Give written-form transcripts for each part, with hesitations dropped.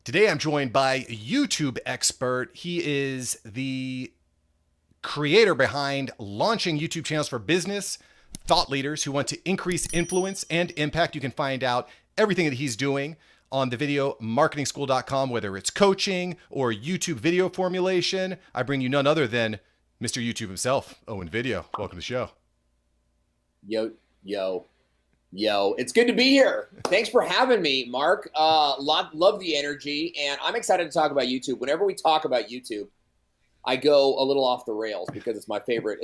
Today I'm joined by a YouTube expert. He is the creator behind launching YouTube channels for business thought leaders who want to increase influence and impact. You can find out everything that he's doing on the videomarketingschool.com, whether it's coaching or YouTube video formulation. I bring you none other than Mr. YouTube himself, Owen Video. Welcome to the show. Yo, it's good to be here. Thanks for having me, Mark. Love the energy, and I'm excited to talk about YouTube. Whenever we talk about YouTube, I go a little off the rails because it's my favorite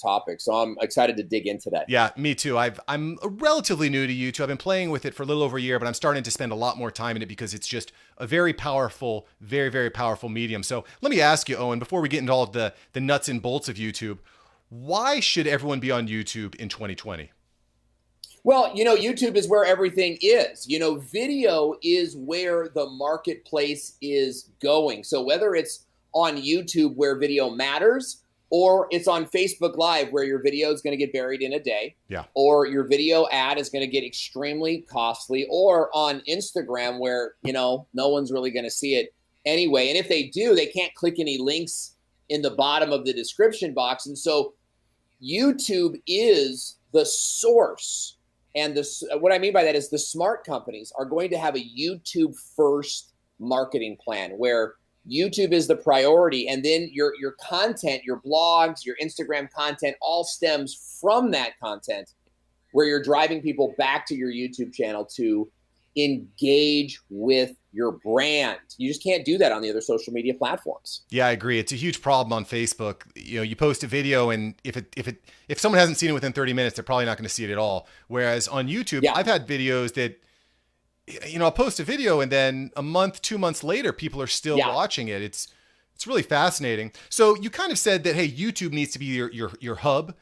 topic. So I'm excited to dig into that. Yeah, me too. I'm relatively new to YouTube. I've been playing with it for a little over a year, but I'm starting to spend a lot more time in it because it's just a very powerful, very powerful medium. So let me ask you, Owen, before we get into all of the nuts and bolts of YouTube, why should everyone be on YouTube in 2020? Well, YouTube is where everything is. Video is where the marketplace is going. So whether it's on YouTube where video matters, or it's on Facebook Live where your video is going to get buried in a day, or your video ad is going to get extremely costly, or on Instagram where, no one's really going to see it anyway. And if they do, they can't click any links in the bottom of the description box. And so YouTube is the source. And what I mean by that is the smart companies are going to have a YouTube first marketing plan where YouTube is the priority. And then your content, your blogs, your Instagram content all stems from that content where you're driving people back to your YouTube channel to engage with your brand. You just can't do that on the other social media platforms. Yeah, I agree. It's a huge problem on Facebook. You post a video, and if someone hasn't seen it within 30 minutes, they're probably not going to see it at all. Whereas on YouTube, I've had videos that, I'll post a video and then a month, 2 months later, people are still watching it. It's really fascinating. So you kind of said that, hey, YouTube needs to be your hub.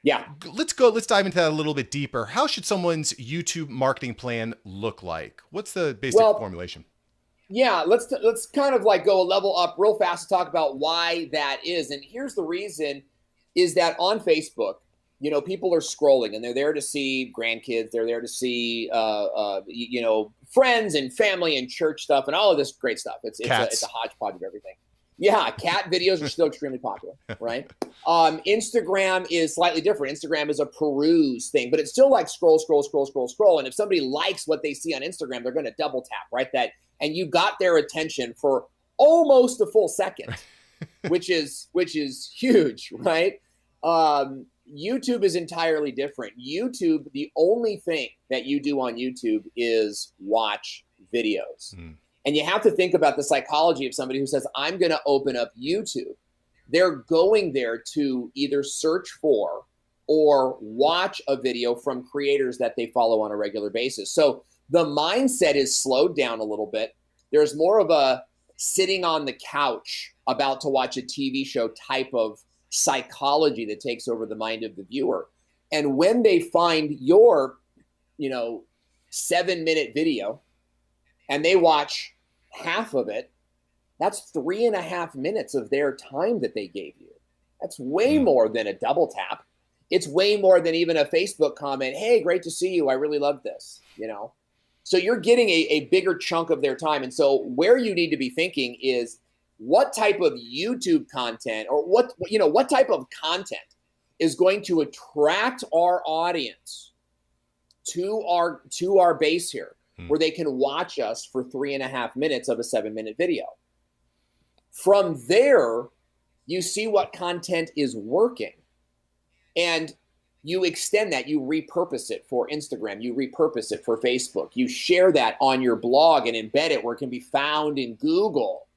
Yeah. Let's dive into that a little bit deeper. How should someone's YouTube marketing plan look like? What's the basic formulation? Yeah, let's kind of like go a level up real fast to talk about why that is. And here's the reason is that on Facebook, people are scrolling and they're there to see grandkids. They're there to see, friends and family and church stuff and all of this great stuff. It's a hodgepodge of everything. Yeah, cat videos are still extremely popular, right? Instagram is slightly different. Instagram is a peruse thing, but it's still like scroll. And if somebody likes what they see on Instagram, they're going to double tap, right? And you got their attention for almost a full second, which is huge, right? YouTube is entirely different. YouTube, the only thing that you do on YouTube is watch videos. And you have to think about the psychology of somebody who says, I'm going to open up YouTube. They're going there to either search for or watch a video from creators that they follow on a regular basis. So the mindset is slowed down a little bit. There's more of a sitting on the couch about to watch a TV show type of psychology that takes over the mind of the viewer. And when they find your, 7-minute video, and they watch half of it, that's 3.5 minutes of their time that they gave you. That's way more than a double tap. It's way more than even a Facebook comment. Hey, great to see you. I really love this, So you're getting a bigger chunk of their time. And so where you need to be thinking is what type of YouTube content or what type of content is going to attract our audience to our base here, where they can watch us for 3.5 minutes of a 7-minute video. From there, you see what content is working and you extend that, you repurpose it for Instagram, you repurpose it for Facebook, you share that on your blog and embed it where it can be found in Google,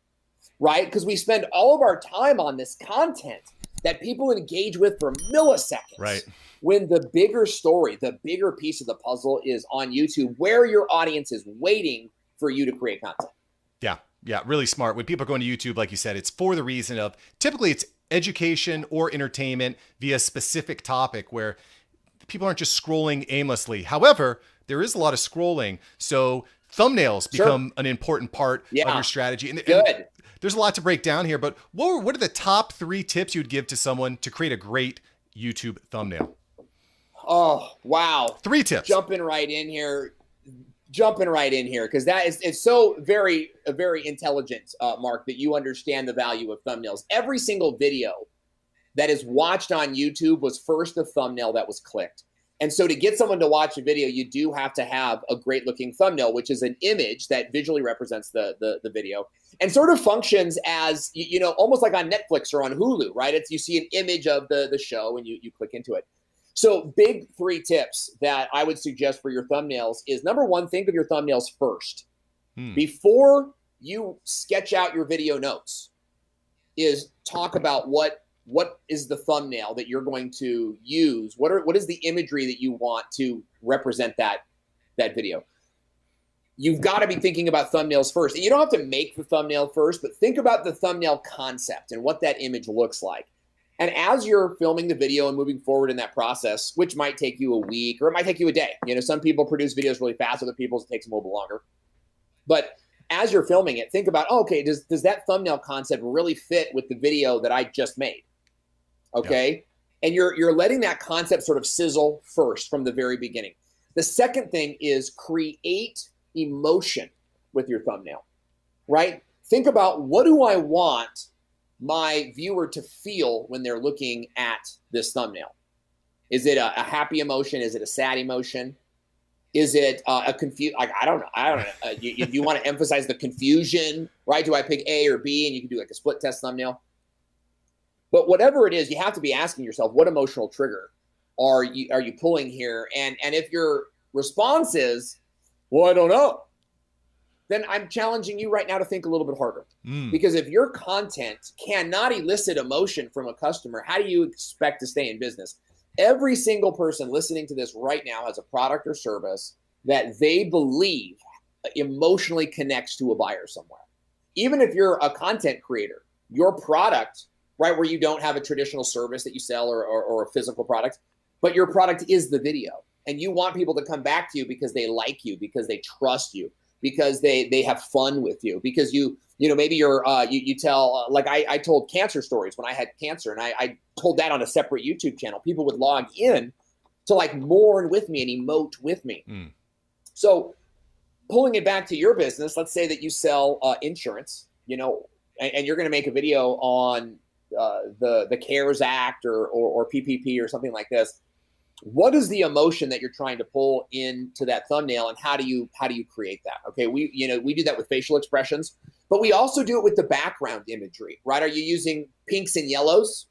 right? Because we spend all of our time on this content that people engage with for milliseconds. Right. When the bigger story, the bigger piece of the puzzle is on YouTube, where your audience is waiting for you to create content. Yeah, really smart. When people are going to YouTube, like you said, it's for the reason of, typically it's education or entertainment via specific topic where people aren't just scrolling aimlessly. However, there is a lot of scrolling. So thumbnails become an important part of your strategy. And there's a lot to break down here, but what are the top 3 tips you'd give to someone to create a great YouTube thumbnail? Oh, wow. 3 tips. Jumping right in here. jumping right in here because it's so very intelligent, Mark, that you understand the value of thumbnails. Every single video that is watched on YouTube was first a thumbnail that was clicked. And so to get someone to watch a video, you do have to have a great looking thumbnail, which is an image that visually represents the video and sort of functions as, almost like on Netflix or on Hulu, right? You see an image of the show and you click into it. So big 3 tips that I would suggest for your thumbnails is, number 1, think of your thumbnails first. Before you sketch out your video notes, is talk about what is the thumbnail that you're going to use? What is the imagery that you want to represent that video? You've got to be thinking about thumbnails first. And you don't have to make the thumbnail first, but think about the thumbnail concept and what that image looks like. And as you're filming the video and moving forward in that process, which might take you a week or it might take you a day. Some people produce videos really fast, other people it takes them a little longer. But as you're filming it, think about, okay, does that thumbnail concept really fit with the video that I just made? Okay. Yeah. And you're letting that concept sort of sizzle first from the very beginning. The second thing is create emotion with your thumbnail, right? Think about, what do I want my viewer to feel when they're looking at this thumbnail? Is it a happy emotion? Is it a sad emotion? Is it a confused? Like, I don't know. You want to emphasize the confusion, right? Do I pick A or B? And you can do like a split test thumbnail. But whatever it is, you have to be asking yourself, what emotional trigger are you pulling here? And if your response is, well, I don't know, then I'm challenging you right now to think a little bit harder. Because if your content cannot elicit emotion from a customer, how do you expect to stay in business? Every single person listening to this right now has a product or service that they believe emotionally connects to a buyer somewhere. Even if you're a content creator, your product, right, where you don't have a traditional service that you sell or a physical product, but your product is the video. And you want people to come back to you because they like you, because they trust you, because they have fun with you, because maybe you tell, like I told cancer stories when I had cancer, and I told that on a separate YouTube channel. People would log in to like mourn with me and emote with me. So pulling it back to your business, let's say that you sell insurance, and you're going to make a video on the CARES Act or PPP or something like this. What is the emotion that you're trying to pull into that thumbnail, and how do you create that? Okay, we do that with facial expressions, but we also do it with the background imagery, right? Are you using pinks and yellows,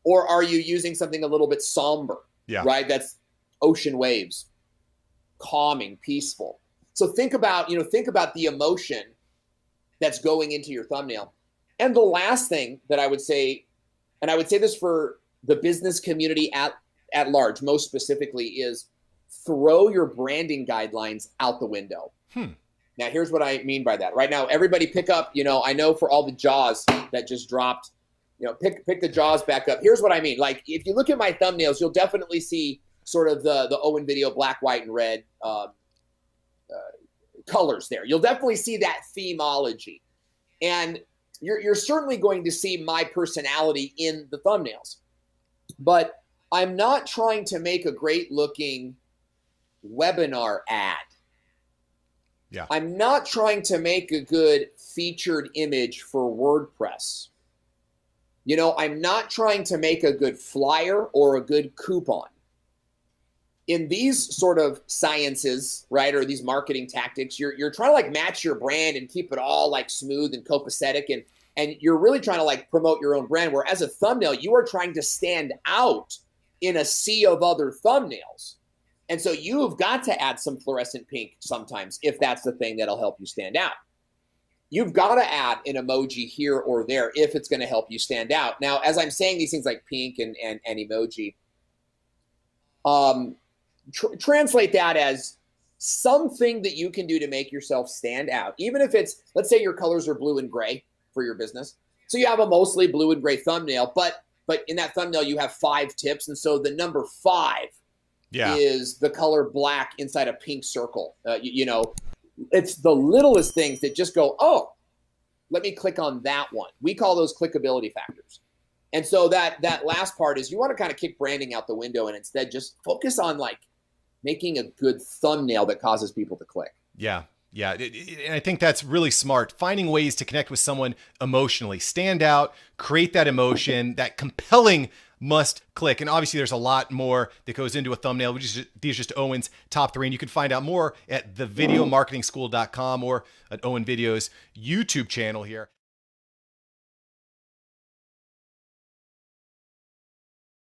or are you using something a little bit somber? Yeah. Right? That's ocean waves, calming, peaceful. So think about the emotion that's going into your thumbnail. And the last thing that I would say, and I would say this for the business community at large, most specifically, is throw your branding guidelines out the window. Now, here's what I mean by that. Right now, everybody pick up, I know for all the jaws that just dropped, pick the jaws back up. Here's what I mean. Like, if you look at my thumbnails, you'll definitely see sort of the Owen video, black, white, and red colors there. You'll definitely see that themology. And you're certainly going to see my personality in the thumbnails. But I'm not trying to make a great looking webinar ad. Yeah. I'm not trying to make a good featured image for WordPress. I'm not trying to make a good flyer or a good coupon. In these sort of sciences, right, or these marketing tactics, you're trying to like match your brand and keep it all like smooth and copacetic, and you're really trying to like promote your own brand, where as a thumbnail, you are trying to stand out in a sea of other thumbnails. And so you've got to add some fluorescent pink sometimes if that's the thing that'll help you stand out. You've got to add an emoji here or there if it's going to help you stand out. Now, as I'm saying these things like pink and emoji, translate that as something that you can do to make yourself stand out. Even if it's, let's say your colors are blue and gray for your business. So you have a mostly blue and gray thumbnail, but in that thumbnail you have 5 tips. And so the number 5 is the color black inside a pink circle. It's the littlest things that just go, oh, let me click on that one. We call those clickability factors. And so that last part is you want to kind of kick branding out the window and instead just focus on like making a good thumbnail that causes people to click. Yeah. Yeah. And I think that's really smart. Finding ways to connect with someone emotionally, stand out, create that emotion, that compelling must click. And obviously there's a lot more that goes into a thumbnail, these are just Owen's top 3. And you can find out more at thevideomarketingschool.com or at Owen Video's YouTube channel here.